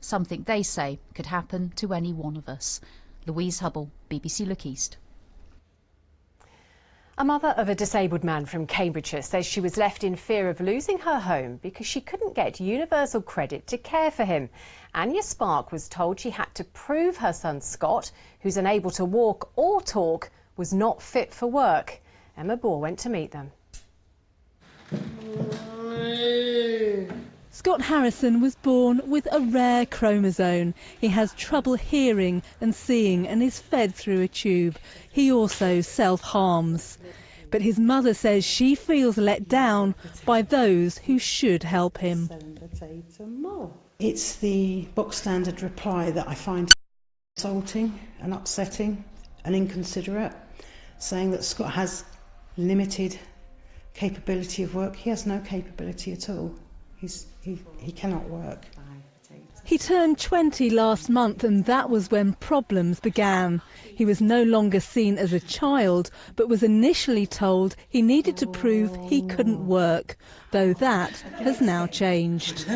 something they say could happen to any one of us. Louise Hubble, BBC Look East. A mother of a disabled man from Cambridgeshire says she was left in fear of losing her home because she couldn't get universal credit to care for him. Anya Sparks was told she had to prove her son Scott, who's unable to walk or talk, was not fit for work. Emma Bohr went to meet them. Scott Harrison was born with a rare chromosome. He has trouble hearing and seeing and is fed through a tube. He also self-harms. But his mother says she feels let down by those who should help him. It's the box standard reply that I find insulting and upsetting and inconsiderate, saying that Scott has limited capability of work. He has no capability at all. He cannot work. He turned 20 last month and that was when problems began. He was no longer seen as a child but was initially told he needed to prove he couldn't work, though that has now changed.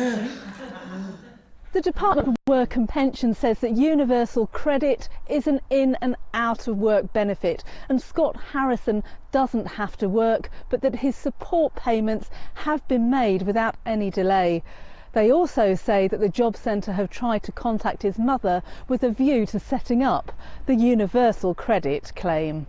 The Department for Work and Pensions says that universal credit is an in and out of work benefit, and Scott Harrison doesn't have to work, but that his support payments have been made without any delay. They also say that the Job Centre have tried to contact his mother with a view to setting up the universal credit claim.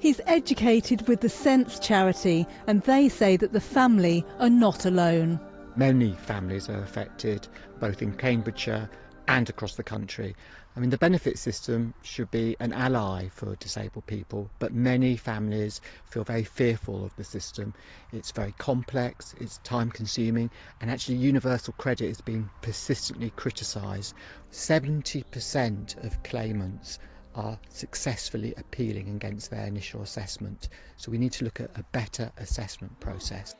He's educated with the Sense charity, and they say that the family are not alone. Many families are affected, both in Cambridgeshire and across the country. I mean, the benefit system should be an ally for disabled people, but many families feel very fearful of the system. It's very complex, it's time consuming, and actually universal credit is being persistently criticised. 70% of claimants are successfully appealing against their initial assessment, so we need to look at a better assessment process.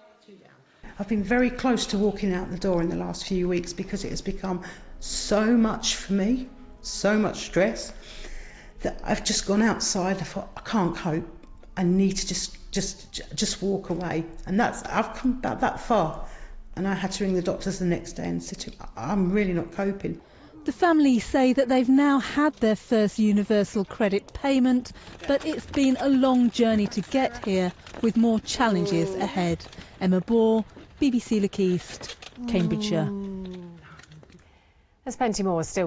I've been very close to walking out the door in the last few weeks because it has become so much for me, so much stress, that I've just gone outside. I thought, I can't cope. I need to just walk away. And I've come about that far. And I had to ring the doctors the next day and said, I'm really not coping. The family say that they've now had their first universal credit payment, but it's been a long journey to get here, with more challenges ahead. Emma Bohr, BBC Look East, Cambridgeshire. There's plenty more still